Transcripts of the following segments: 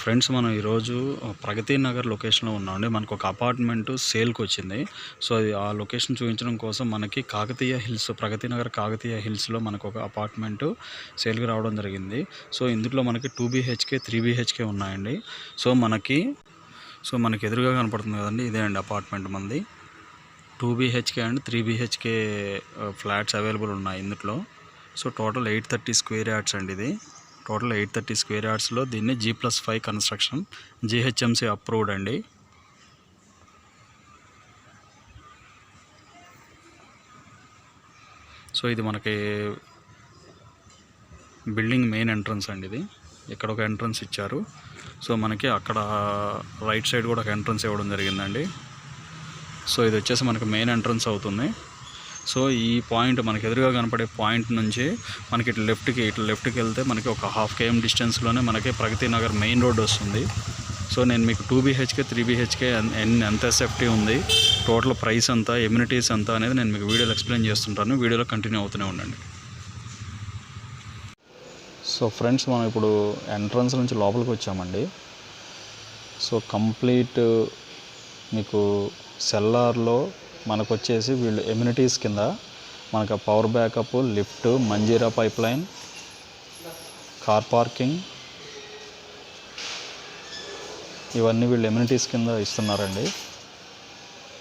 Friends మనం ఈరోజు ప్రగతి నగర్ లొకేషన్లో ఉన్నామండి. మనకు ఒక అపార్ట్మెంట్ సేల్కి వచ్చింది. సో అది ఆ లొకేషన్ చూపించడం కోసం మనకి కాకతీయ హిల్స్, ప్రగతి నగర్ కాకతీయ హిల్స్లో మనకు ఒక అపార్ట్మెంట్ సేల్కి రావడం జరిగింది. సో ఇందులో మనకి 2 BHK 3 BHK ఉన్నాయండి. సో మనకి ఎదురుగా కనపడుతుంది కదండి, ఇదే అండి అపార్ట్మెంట్ మంది. 2 BHK and 3 BHK flats available ఉన్నాయి ఇందులో. సో టోటల్ 830 స్క్వేర్ యార్డ్స్ అండి. ఇది టోటల్ 830 స్క్వేర్ యార్డ్స్లో దీన్ని G+5 కన్స్ట్రక్షన్, GHMC అప్రూవ్డ్ అండి. సో ఇది మనకి బిల్డింగ్ మెయిన్ ఎంట్రన్స్ అండి. ఇది ఇక్కడ ఒక ఎంట్రన్స్ ఇచ్చారు. సో మనకి అక్కడ రైట్ సైడ్ కూడా ఒక ఎంట్రన్స్ ఇవ్వడం జరిగిందండి. సో ఇది వచ్చేసి మనకి మెయిన్ ఎంట్రన్స్ అవుతుంది. సో ఈ పాయింట్ మనకి ఎదురుగా కనపడే పాయింట్ నుంచి మనకి ఇట్లా లెఫ్ట్కి వెళ్తే మనకి ఒక 1/2 km డిస్టెన్స్లోనే మనకి ప్రగతి నగర్ మెయిన్ రోడ్ వస్తుంది. సో నేను మీకు 2 BHK 3 BHK ఎంత ఎస్ఎఫ్టీ ఉంది, టోటల్ ప్రైస్ ఎంత, ఎమ్యూనిటీస్ ఎంత అనేది నేను మీకు వీడియోలో ఎక్స్ప్లెయిన్ చేస్తుంటాను. వీడియోలో కంటిన్యూ అవుతూనే ఉండండి. సో ఫ్రెండ్స్ మనం ఇప్పుడు ఎంట్రన్స్ నుంచి లోపలికి వచ్చామండి. సో కంప్లీట్ మీకు సెల్లార్లో మనకు వచ్చేసి వీళ్ళు ఎమ్యూనిటీస్ కింద మనకు power backup, lift, Manjira pipeline, car parking, ఇవన్నీ వీళ్ళు ఎమ్యూనిటీస్ కింద ఇస్తున్నారండి.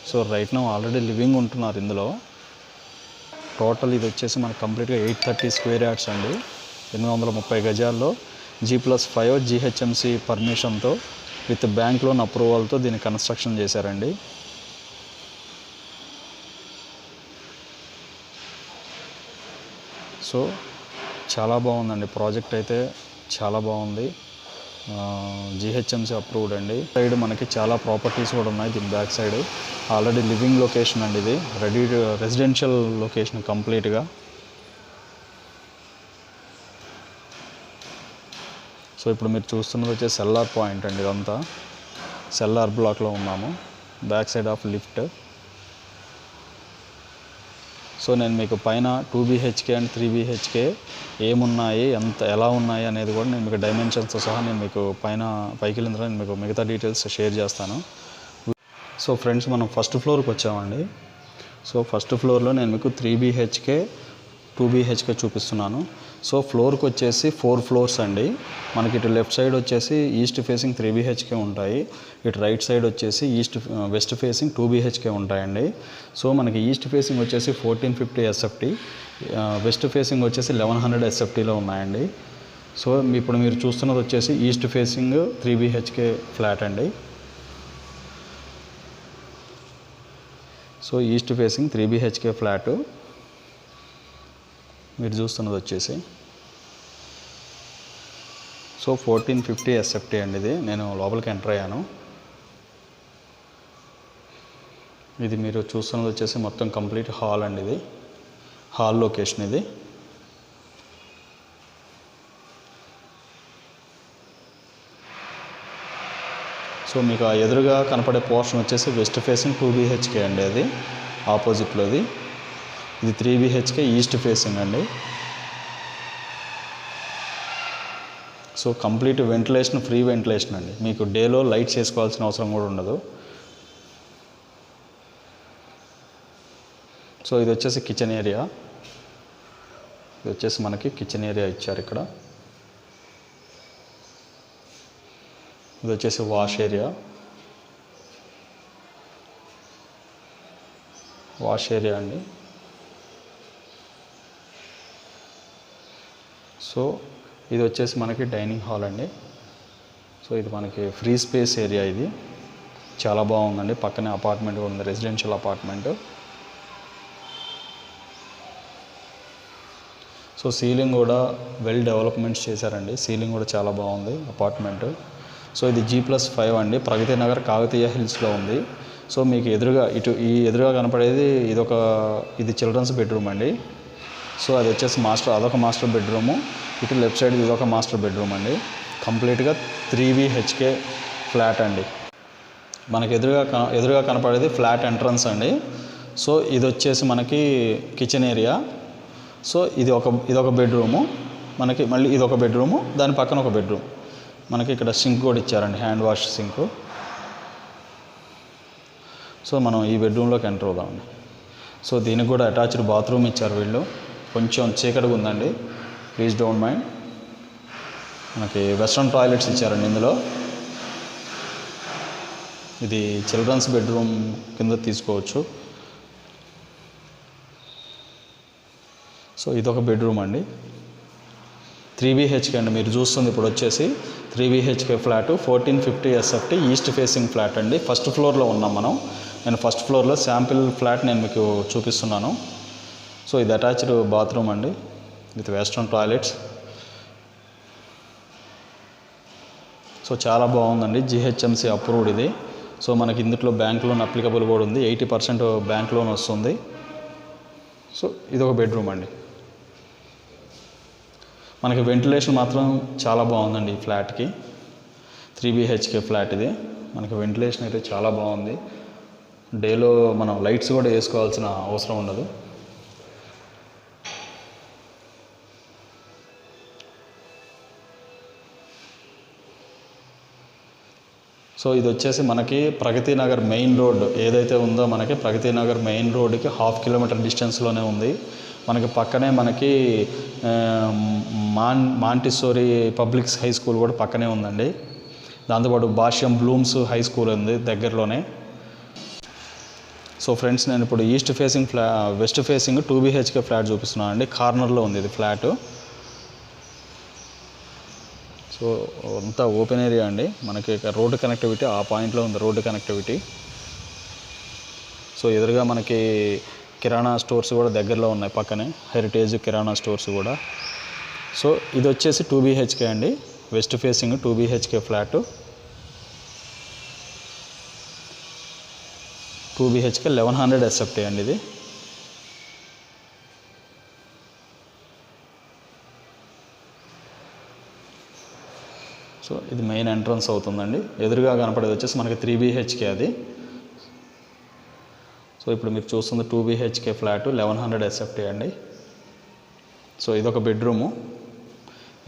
So right now already living ఉంటున్నారు ఇందులో. టోటల్ ఇది వచ్చేసి మనకు కంప్లీట్గా 830 స్క్వేర్ యార్డ్స్ అండి. 830 గజాల్లో G+5 GHMC పర్మిషన్తో విత్ బ్యాంక్ లోన్ అప్రూవల్తో దీన్ని కన్స్ట్రక్షన్ చేశారండి. సో చాలా బాగుందండి ప్రాజెక్ట్ అయితే, చాలా బాగుంది. GHMC అప్రూవ్డ్ అండి. సైడ్ మనకి చాలా ప్రాపర్టీస్ కూడా ఉన్నాయి. దీని back side already living location అండి. ఇది రెసిడెన్షియల్ లొకేషన్ కంప్లీట్గా. సో ఇప్పుడు మీరు చూస్తున్నది వచ్చే సెల్లార్ పాయింట్ అండి. ఇదంతా సెల్లార్ బ్లాక్లో ఉన్నాము, back side of lift. So నేను మీకు పైన 2 BHK అండ్ 3 BHK ఏమున్నాయి, ఎలా ఉన్నాయి అనేది కూడా నేను మీకు డైమెన్షన్స్తో సహా నేను మీకు పైకి వెళ్ళిన తర్వాత నేను మీకు మిగతా డీటెయిల్స్ షేర్ చేస్తాను. సో ఫ్రెండ్స్ మనం ఫస్ట్ ఫ్లోర్కి వచ్చామండి. సో ఫస్ట్ ఫ్లోర్లో నేను మీకు 3 BHK 2 BHK చూపిస్తున్నాను. సో ఫ్లోర్కి వచ్చేసి 4 ఫ్లోర్స్ అండి. మనకి ఇటు లెఫ్ట్ సైడ్ వచ్చేసి ఈస్ట్ ఫేసింగ్ 3 BHK ఉంటాయి. ఇటు రైట్ సైడ్ వచ్చేసి వెస్ట్ ఫేసింగ్ 2 BHK ఉంటాయండి. సో మనకి ఈస్ట్ ఫేసింగ్ వచ్చేసి 1450 SFT, వెస్ట్ ఫేసింగ్ వచ్చేసి 1100 SFTలో ఉన్నాయండి. సో ఇప్పుడు మీరు చూస్తున్నది వచ్చేసి ఈస్ట్ ఫేసింగ్ 3 BHK ఫ్లాట్ అండి. So east facing 3 BHK flat మీరు చూస్తున్నది వచ్చేసి సో 1450 SFT అండి. ఇది నేను లోపలికి ఎంటర్ అయ్యాను. ఇది మీరు చూస్తున్నది వచ్చేసి మొత్తం కంప్లీట్ హాల్ అండి. ఇది హాల్ లొకేషన్. ఇది సో మీకు ఆ ఎదురుగా కనపడే పోర్షన్ వచ్చేసి వెస్ట్ ఫేసింగ్ 2 BHK అండి. అది ఆపోజిట్లో ఇది 3 BHK ఈస్ట్ ఫేసింగ్ అండి. So complete ventilation, free ventilation అండి. మీకు డేలో లైట్స్ వేసుకోవాల్సిన అవసరం కూడా ఉండదు. సో ఇది వచ్చేసి కిచెన్ ఏరియా. ఇది వచ్చేసి మనకి కిచెన్ ఏరియా ఇచ్చారు ఇక్కడ. ఇది వచ్చేసి వాష్ ఏరియా అండి. సో ఇది వచ్చేసి మనకి డైనింగ్ హాల్ అండి. సో ఇది మనకి ఫ్రీ స్పేస్ ఏరియా. ఇది చాలా బాగుందండి. పక్కనే అపార్ట్మెంట్ ఉంది, రెసిడెన్షియల్ అపార్ట్మెంట్. సో సీలింగ్ కూడా వెల్ డెవలప్మెంట్స్ చేశారండి. సీలింగ్ కూడా చాలా బాగుంది అపార్ట్మెంట్. సో ఇది G+5 అండి. ప్రగతి నగర్ కాకతీయ హిల్స్లో ఉంది. సో మీకు ఎదురుగా కనపడేది ఇది చిల్డ్రన్స్ బెడ్రూమ్ అండి. సో అది వచ్చేసి అదొక మాస్టర్ బెడ్రూము. ఇటు లెఫ్ట్ సైడ్ ఇదొక మాస్టర్ బెడ్రూమ్ అండి. కంప్లీట్గా 3 BHK ఫ్లాట్ అండి. మనకి ఎదురుగా కనపడేది ఫ్లాట్ ఎంట్రన్స్ అండి. సో ఇది వచ్చేసి మనకి కిచెన్ ఏరియా. సో ఇదొక బెడ్రూము మనకి, మళ్ళీ ఇదొక బెడ్రూము, దాని పక్కన ఒక బెడ్రూమ్. మనకి ఇక్కడ సింక్ కూడా ఇచ్చారండి, హ్యాండ్ వాష్ సింక్. సో మనం ఈ బెడ్రూమ్లోకి ఎంటర్ అవుదామండి. సో దీనికి కూడా అటాచ్డ్ బాత్రూమ్ ఇచ్చారు వీళ్ళు. కొంచెం చీకటిగా ఉందండి, ప్లీజ్ డోంట్ మైండ్. మనకి వెస్ట్రన్ టాయిలెట్స్ ఇచ్చారండి ఇందులో. ఇది చిల్డ్రన్స్ బెడ్రూమ్ కింద తీసుకోవచ్చు. సో ఇదొక బెడ్రూమ్ అండి, 3 BHK అండి. మీరు చూస్తుంది ఇప్పుడు వచ్చేసి 3 BHK flat, 1450 SFT, east facing flat అండి. ఫస్ట్ ఫ్లోర్లో ఉన్నాం మనం. నేను ఫస్ట్ ఫ్లోర్లో శాంపిల్ ఫ్లాట్ నేను మీకు చూపిస్తున్నాను. సో ఇది అటాచ్డ్ బాత్రూమ్ అండి విత్ వెస్ట్రన్ టాయిలెట్స్. సో చాలా బాగుందండి, GHMC అప్రూవ్డ్ ఇది. సో మనకి ఇందులో బ్యాంక్ లోన్ అప్లికబుల్ కూడా ఉంది, 80% బ్యాంక్ లోన్ వస్తుంది. సో ఇదొక బెడ్రూమ్ అండి. మనకి వెంటిలేషన్ మాత్రం చాలా బాగుందండి ఈ ఫ్లాట్కి. 3 BHK ఫ్లాట్ ఇది. మనకి వెంటిలేషన్ అయితే చాలా బాగుంది. డేలో మనం లైట్స్ కూడా వేసుకోవాల్సిన అవసరం ఉండదు. సో ఇది వచ్చేసి మనకి ప్రగతి నగర్ మెయిన్ రోడ్ ఏదైతే ఉందో, మనకి ప్రగతి నగర్ మెయిన్ రోడ్కి 1/2 కిలోమీటర్ డిస్టెన్స్లోనే ఉంది. మనకి పక్కనే మనకి మాంటిసోరీ పబ్లిక్ హై స్కూల్ కూడా పక్కనే ఉందండి. దాంతోపాటు భాష్యం బ్లూమ్స్ హై స్కూల్ ఉంది దగ్గరలోనే. సో ఫ్రెండ్స్, నేను ఇప్పుడు వెస్ట్ ఫేసింగ్ 2 BHK ఫ్లాట్ చూపిస్తున్నాను అండి. కార్నర్లో ఉంది ఇది ఫ్లాట్. సో అంతా ఓపెన్ ఏరియా అండి. మనకి రోడ్డు కనెక్టివిటీ ఆ పాయింట్లో ఉంది, రోడ్డు కనెక్టివిటీ. సో ఎదురుగా మనకి కిరాణా స్టోర్స్ కూడా దగ్గరలో ఉన్నాయి పక్కనే, హెరిటేజ్ కిరాణా స్టోర్స్ కూడా. సో ఇది వచ్చేసి 2 BHK అండి, west facing 2 BHK flat. 2 BHK 1100 SFT అండి ఇది. సో ఇది మెయిన్ ఎంట్రన్స్ అవుతుందండి. ఎదురుగా కనపడేది వచ్చేసి మనకి 3 BHK అది. సో ఇప్పుడు మీరు చూస్తుంది 2 BHK ఫ్లాట్ 1100 SFT అండి. సో ఇదొక బెడ్రూము,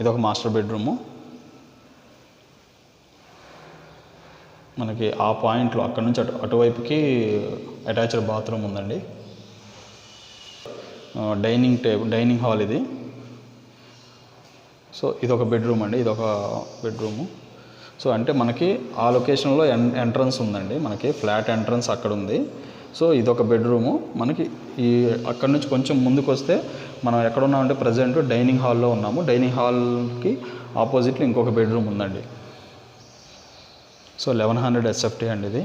ఇదొక మాస్టర్ బెడ్రూము. మనకి ఆ పాయింట్లో అక్కడ నుంచి అటువైపుకి అటాచ్డ్ బాత్రూమ్ ఉందండి. డైనింగ్ హాల్ ఇది. సో ఇదొక బెడ్రూమ్ అండి, ఇదొక బెడ్రూము. సో అంటే మనకి ఆ లొకేషన్లో ఎంట్రన్స్ ఉందండి, మనకి ఫ్లాట్ ఎంట్రన్స్ అక్కడ ఉంది. సో ఇదొక బెడ్రూము. మనకి ఈ అక్కడ నుంచి కొంచెం ముందుకు వస్తే మనం ఎక్కడ ఉన్నామంటే ప్రజెంట్ డైనింగ్ హాల్లో ఉన్నాము. డైనింగ్ హాల్కి ఆపోజిట్లో ఇంకొక బెడ్రూమ్ ఉందండి. సో 1100 SFT అండి ఇది.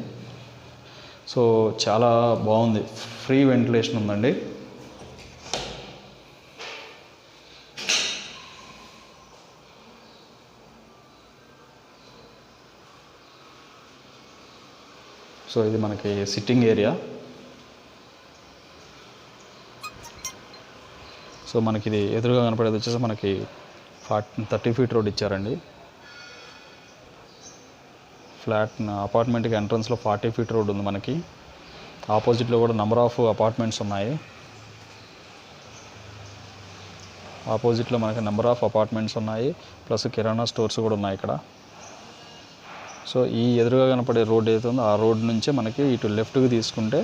సో చాలా బాగుంది, ఫ్రీ వెంటిలేషన్ ఉందండి. సో ఇది మనకి సిట్టింగ్ ఏరియా. సో మనకి ఇది ఎదురుగా కనపడేది వచ్చేసి మనకి 30 ఫీట్ రోడ్ ఇచ్చారండి. ఫ్లాట్ అపార్ట్మెంట్కి ఎంట్రన్స్లో 40 ఫీట్ రోడ్ ఉంది మనకి. ఆపోజిట్లో కూడా నెంబర్ ఆఫ్ అపార్ట్మెంట్స్ ఉన్నాయి. ఆపోజిట్లో మనకి నెంబర్ ఆఫ్ అపార్ట్మెంట్స్ ఉన్నాయి, ప్లస్ కిరాణా స్టోర్స్ కూడా ఉన్నాయి ఇక్కడ. సో ఈ ఎదురుగా కనపడే రోడ్ ఏదైతే ఉందో ఆ రోడ్ నుంచే మనకి ఇటు లెఫ్ట్కి తీసుకుంటే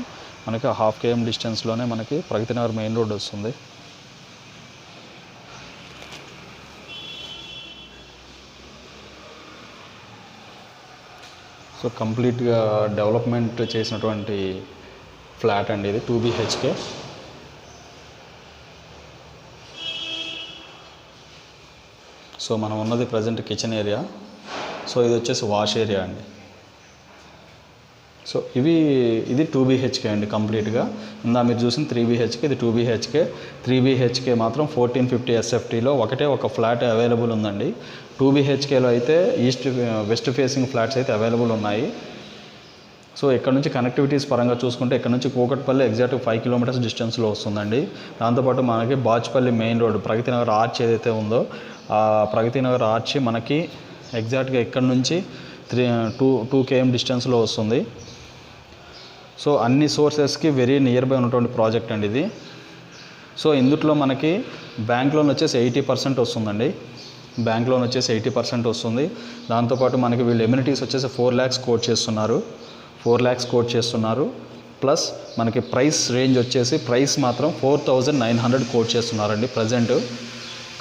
మనకి 1/2 km డిస్టెన్స్లోనే మనకి ప్రగతి నగర్ మెయిన్ రోడ్ వస్తుంది. సో కంప్లీట్గా డెవలప్మెంట్ చేసినటువంటి ఫ్లాట్ అండి ఇది, 2 BHK. సో మనం ఉన్నది ప్రజెంట్ కిచెన్ ఏరియా. సో ఇది వచ్చేసి వాష్ ఏరియా అండి. సో ఇది 2 BHK అండి కంప్లీట్గా. ఇందా మీరు చూసిన 3 BHK, ఇది 2 BHK. 3 BHK మాత్రం 1450 SFTలో ఒక ఫ్లాట్ అవైలబుల్ ఉందండి. 2 BHKలో అయితే వెస్ట్ ఫేసింగ్ ఫ్లాట్స్ అయితే అవైలబుల్ ఉన్నాయి. సో ఇక్కడ నుంచి కనెక్టివిటీస్ పరంగా చూసుకుంటే ఇక్కడ నుంచి కూకట్పల్లి ఎగ్జాక్ట్ 5 kilometers డిస్టెన్స్లో వస్తుందండి. దాంతోపాటు మనకి Bachupally main road Pragathi Nagar arch ఏదైతే ఉందో ఆ ప్రగతి నగర్ ఆర్చ్ మనకి ఎగ్జాక్ట్గా ఇక్కడ నుంచి 2 km డిస్టెన్స్లో వస్తుంది. సో అన్ని సోర్సెస్కి వెరీ నియర్ బై ఉన్నటువంటి ప్రాజెక్ట్ అండి ఇది. సో ఇందులో మనకి బ్యాంక్ లోన్ వచ్చేసి 80% వస్తుందండి. బ్యాంక్ లోన్ వచ్చేసి 80% వస్తుంది. దాంతోపాటు మనకి వీళ్ళు ఎమ్యూనిటీస్ వచ్చేసి 4 lakhs కోట్ చేస్తున్నారు. 4 lakhs కోట్ చేస్తున్నారు. ప్లస్ మనకి ప్రైస్ రేంజ్ వచ్చేసి ప్రైస్ మాత్రం 4,900 కోట్ చేస్తున్నారండి. ప్రజెంట్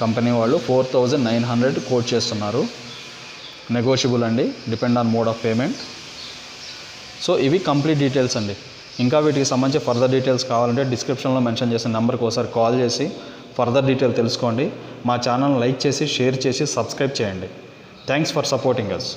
కంపెనీ వాళ్ళు 4,900 కోట్ చేస్తున్నారు. నెగోషియబుల్ అండి, depend on mode of payment. So ఇవి కంప్లీట్ డీటెయిల్స్ అండి. ఇంకా వీటికి సంబంధించి ఫర్దర్ డీటెయిల్స్ కావాలంటే డిస్క్రిప్షన్లో మెన్షన్ చేసిన నెంబర్కి ఒకసారి కాల్ చేసి ఫర్దర్ డీటెయిల్ తెలుసుకోండి. మా ఛానల్ లైక్ చేసి, షేర్ చేసి, సబ్స్క్రైబ్ చేయండి. Thanks for supporting us.